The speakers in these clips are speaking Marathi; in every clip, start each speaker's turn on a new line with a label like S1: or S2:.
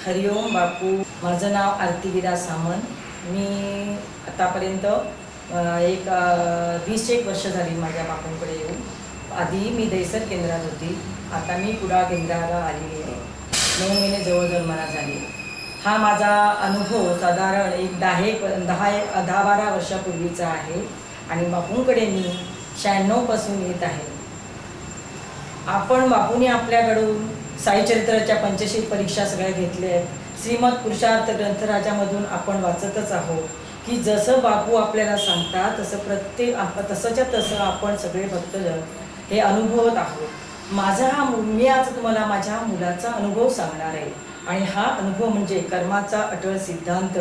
S1: हरिओम बापू, माझं नाव आरती विलास सामंत। मी आतापर्यंत एक 20 वर्ष झाली माझ्या बापूंकडे येऊन। आधी मी दैसर केंद्रात होती, आता मी कुडाळ केंद्राला आलेली आहे। 9 महिने जवळजवळ मला झाले। हा माझा अनुभव साधारण एक 10-12 वर्षापूर्वीचा आहे आणि बापूंकडे मी 96 पासून येत आहे। आपण बापूंनी आपल्याकडून साई चरित्राच्या 85 परीक्षा सगळ्या घेतल्या आहेत। श्रीमद पुरुषार्थ ग्रंथराजामधून आपण वाचतच आहोत की जसं बापू आपल्याला सांगतात तसंच्या तसं आपण सगळे भक्तजन हे अनुभवत आहोत। मी आज तुम्हाला माझ्या मुलाचा अनुभव सांगणार आहे आणि हा अनुभव म्हणजे कर्माचा अटळ सिद्धांत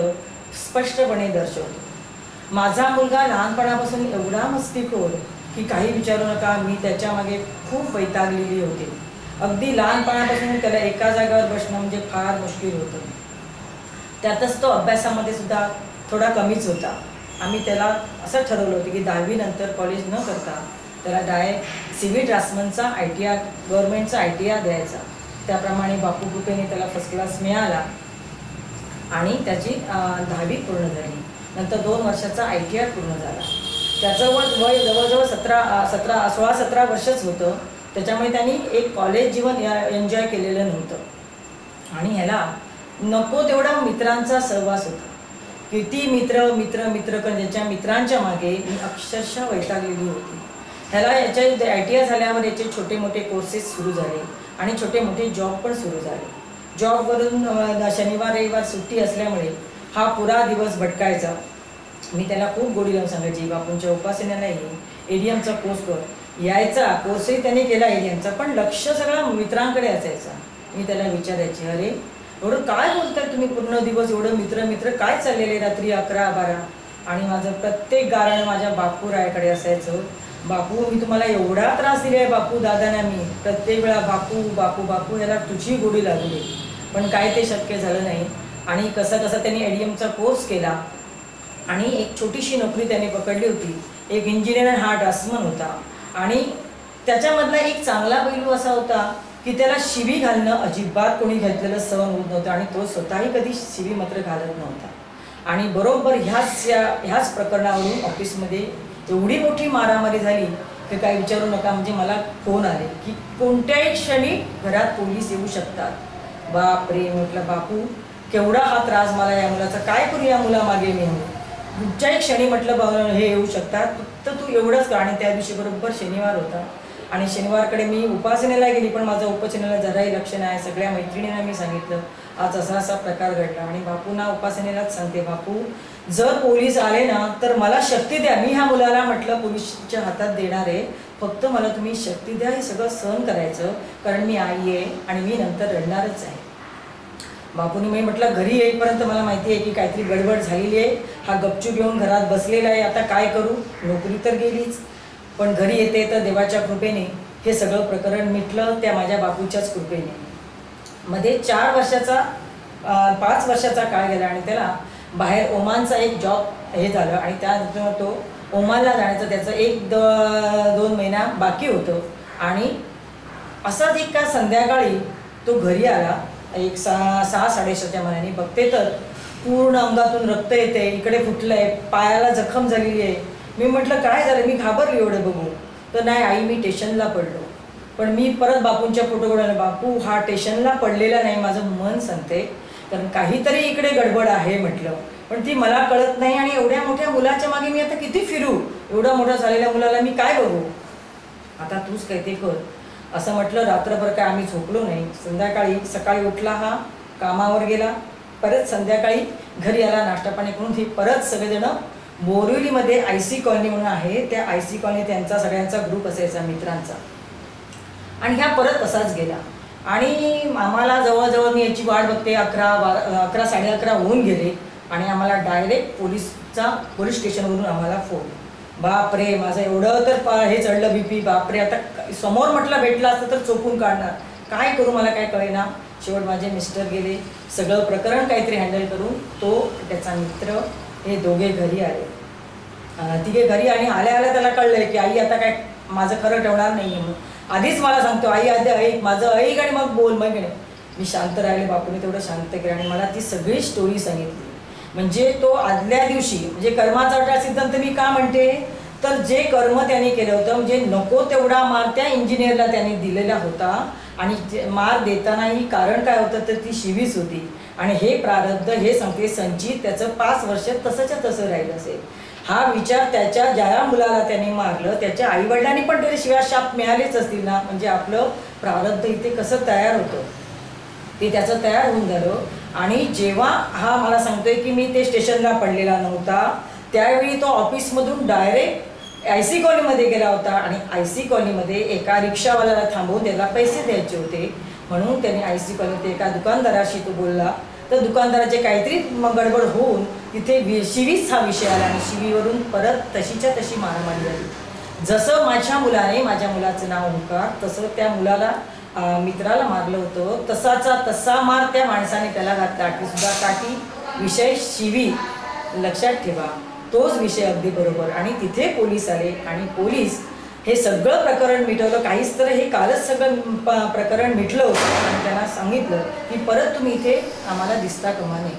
S1: स्पष्टपणे दर्शवतो। माझा मुलगा लहानपणापासून एवढा मस्तीखोर की काही विचारू नका, मी त्याच्या मागे खूप वैतागलेली होते। अगदी लहानपणापासून त्याला एका जागेवर बसणं म्हणजे फार मुश्किल होतं। त्यातच तो अभ्यासामध्ये सुद्धा थोडा कमीच होता। आम्ही त्याला असं ठरवलं होतं की 10वी नंतर कॉलेज न करता त्याला डायरेक्ट सिव्हिल ड्राफ्ट्समनचा ITR गव्हर्नमेंटचा ITR द्यायचा। त्याप्रमाणे बापू कृपेने त्याला फर्स्ट क्लास मिळाला आणि त्याची 10वी पूर्ण झाली। नंतर 2 वर्षाचा ITR पूर्ण झाला। त्याचं वय जवळजवळ 16-17 वर्षच होतं। त्याच्यामुळे त्यांनी एक कॉलेज जीवन एन्जॉय केलेलं नव्हतं आणि ह्याला नको तेवढा मित्रांचा सहवास होता। किती मित्र ज्याच्या मित्रांच्या मागे मी अक्षरशः वैतागलेली होती। ह्याला याच्या ITR झाल्यावर याचे छोटे मोठे कोर्सेस सुरू झाले आणि छोटे मोठे जॉब पण सुरू झाले। जॉबवरून शनिवार रविवार सुट्टी असल्यामुळे हा पुरा दिवस भटकायचा। मी त्याला खूप गोडी लावून सांगायची, बापूंच्या उपासनेला ADMचा कोर्स कर। यायचा कोर्सही त्याने केला ADMचा, पण लक्ष सगळं मित्रांकडे असायचा। मी त्याला विचारायची, अरे एवढं काय बोलताय तुम्ही पूर्ण दिवस, एवढं मित्र काय चाललेले रात्री 11-12? आणि माझं प्रत्येक गारण माझ्या बापूरायाकडे असायचं। बापू, मी तुम्हाला एवढा त्रास दिलाय बापू दादांना, मी प्रत्येक वेळा बापू बापू बापू याला तुझी गोडी लागू दे, पण काय ते शक्य झालं नाही। आणि कसं त्यांनी ADMचा कोर्स केला आणि एक छोटीशी नोकरी त्याने पकडली होती। एक इंजिनियर आणि हा ड्राफ्ट्समन होता आणि त्याच्यामधला एक चांगला पैलू असा होता की त्याला शिवी घालणं अजिबात कोणी घेतलेलं सहन होत नव्हतं आणि तो स्वतःही कधी शिवी मात्र घालत नव्हता। आणि बरोबर ह्याच प्रकरणावरून ऑफिसमध्ये एवढी मोठी मारामारी झाली की काही विचारू नका। म्हणजे मला फोन आले की कोणत्याही क्षणी घरात पोलीस येऊ शकतात। बापरे, म्हटलं बापू केवढा हा त्रास मला या मुलाचा, काय करू या मुलामागे मी? कुठच्याही क्षणी म्हटलं हे येऊ शकतात, फक्त तू एवढंच कर। आणि त्या दिवशी बरोबर शनिवार होता आणि शनिवारकडे मी उपासनेला गेली, पण माझं उपासनेला जराही लक्ष नाही। सगळ्या मैत्रिणींना मी सांगितलं आज असा प्रकार घडला आणि बापूंना उपासनेलाच सांगते, बापू जर पोलीस आले ना तर मला शक्ती द्या। मी ह्या मुलाला म्हटलं पोलीसच्या हातात देणार आहे, फक्त मला तुम्ही शक्ती द्या, हे सगळं सहन करायचं, कारण मी आई आहे आणि मी नंतर रडणारच आहे। बापूंनी मी म्हटलं घरी येईपर्यंत मला माहिती आहे की काहीतरी गडबड झालेली आहे, हा गपचूप येऊन घरात बसलेला आहे, आता काय करू? नोकरी तर गेलीच, पण घरी येते तर देवाच्या कृपेने हे सगळं प्रकरण मिटलं, त्या माझ्या बापूच्याच कृपेने। मध्ये 5 वर्षाचा काळ गेला आणि त्याला बाहेर ओमानचा एक जॉब झालं आणि त्यानंतर तो ओमानला जाण्याचं त्याचं 1-2 महिना बाकी होतं। आणि असाच एक का संध्याकाळी तो घरी आला, एक 6-6:30च्या मनाने बघते तर पूर्ण अंगातून रक्त येते, इकडे फुटलंय, पायाला जखम झालेली आहे। मी म्हटलं काय झालं? मी घाबरली एवढं बघून। तर नाही आई, मी स्टेशनला पडलो। पण मी परत बापूंच्या फोटोकडे आले, बापू हा स्टेशनला पडलेला नाही, माझं मन सांगते, कारण काहीतरी इकडे गडबड आहे म्हटलं, पण ती मला कळत नाही। आणि एवढ्या मोठ्या मुलाच्या मागे मी आता किती फिरू? एवढा मोठा झालेल्या मुलाला मी काय बघू? आता तूच काय ते कर असं म्हटलं। रात्रभर काय आम्ही झोपलो नाही। सकाळी उठला, हा कामावर गेला, परत संध्याकाळी घरी आला, नाश्ता पाणी करून हे परत सगळेजण बोरिवलीमध्ये IC कॉलनी म्हणून आहे, त्या IC कॉलनी त्यांचा सगळ्यांचा ग्रुप असायचा मित्रांचा, आणि ह्या परत असाच गेला। आणि आम्हाला जवळजवळ मी याची वाट बघते, 11-11:30 होऊन गेले आणि आम्हाला डायरेक्ट पोलीस स्टेशनवरून आम्हाला फोन। बापरे, माझं एवढं तर हे चढलं BP, बापरे आता समोर म्हटलं भेटलं असतं तर चोपून काढणार, काय करू मला काय कळेना। शेवट माझे मिस्टर गेले, सगळं प्रकरण काहीतरी हँडल करून तो त्याचा मित्र हे दोघे घरी आले। तिघे घरी आणि आल्या त्याला कळलंय की आई आता काय माझं खरं ठेवणार नाही म्हणून। आधीच मला सांगतो, आई आधी ऐक, माझं ऐक आणि मग बोल, मग मी शांत राहिले, बापूने तेवढं शांत केलं आणि मला ती सगळी स्टोरी सांगितली. म्हणजे तो आदल्या दिवशी म्हणजे कर्माचा अटा सिद्धांत मी का म्हणते, तर जे कर्म त्याने केलं होतं म्हणजे नको तेवढा मार त्या इंजिनियरला त्याने दिलेला होता आणि मार देतानाही कारण काय होतं तर ती शिवीच होती. आणि हे प्रारब्ध हे सांगते संचित त्याचं 5 वर्ष तसंच्या तसं राहिलं असेल. हा विचार त्याच्या ज्या मुलाला त्याने मारलं त्याच्या आईवडिलांनी पण त्याला शिव्या शाप मिळालेच असतील ना. म्हणजे आपलं प्रारब्ध इथे कसं तयार होतं ते त्याचं तयार होऊन झालं. आणि जेव्हा हा मला सांगतोय की मी ते स्टेशनला पडलेला नव्हता, त्यावेळी तो ऑफिसमधून डायरेक्ट IC कॉलनीमध्ये गेला होता आणि IC कॉलनीमध्ये एका रिक्षावाल्याला थांबवून त्याला पैसे द्यायचे होते. म्हणून त्याने IC कॉलनीत एका दुकानदाराशी तो बोलला, तर दुकानदाराचे काहीतरी गडबड होऊन तिथे शिवीच हा विषय आला आणि शिवीवरून परत तशीच्या तशी मारामारी झाली. जसं माझ्या मुलाने, माझ्या मुलाचं नाव ओंकार, तसं त्या मुलाला मित्राला मारलं होतं तसाचा तसा मार त्या माणसाने त्याला घातला. सुद्धा काठी विषय शिवी, लक्षात ठेवा तोच विषय अगदी बरोबर. आणि तिथे पोलीस आले आणि पोलीस हे सगळं प्रकरण मिटवलं. काहीच तर हे कालच सगळं प्रकरण मिटलं होतं आणि त्यांना सांगितलं की परत तुम्ही इथे आम्हाला दिसता कामा नये.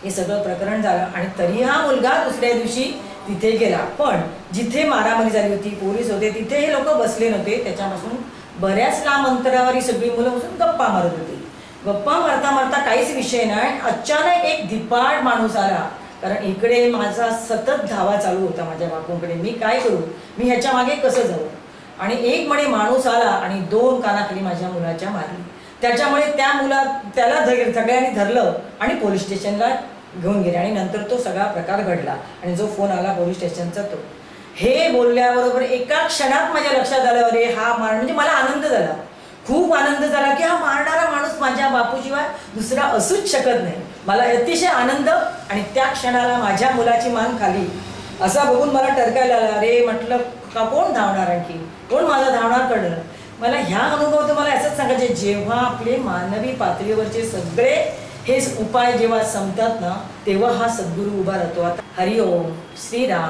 S1: हे सगळं प्रकरण झालं आणि तरी हा मुलगा दुसऱ्या दिवशी तिथे गेला. पण जिथे मारामारी झाली होती पोलीस होते तिथे हे लोक बसले नव्हते. त्याच्यापासून बऱ्याच लांब अंतरावर ही सगळी मुलं बसून गप्पा मारत होती. गप्पा मारता मारता काहीच विषय नाही, अचानक एक धिप्पाड माणूस आला. कारण इकडे माझा सतत धावा चालू होता माझ्या बापूंकडे, मी काय करू, मी ह्याच्या मागे कसं जाऊ. आणि एक म्हणे माणूस आला आणि 2 कानाखाली माझ्या मुलाच्या मारली. त्याच्यामुळे त्याला सगळ्यांनी धरलं आणि पोलीस स्टेशनला घेऊन गेले. आणि नंतर तो सगळा प्रकार घडला आणि जो फोन आला पोलीस स्टेशनचा तो. हे बोलल्याबरोबर एका क्षणात माझ्या लक्षात आलं, अरे हा म्हणजे मला आनंद झाला, खूप आनंद झाला की हा मारणारा माणूस माझ्या बापूशिवाय दुसरा असूच शकत नाही. मला अतिशय आनंद. आणि त्या क्षणाला माझ्या मुलाची मान खाली असा बघून मला टरकायला आला. अरे म्हटलं का कोण धावणार, आणखी कोण माझा धावणार कळलं. मला ह्या अनुभव तुम्हाला असंच सांगायचे, जेव्हा आपले मानवी पातळीवरचे सगळे हे उपाय जेव्हा संपतात ना तेव्हा हा सद्गुरू उभा राहतो. आता हरिओम श्रीराम.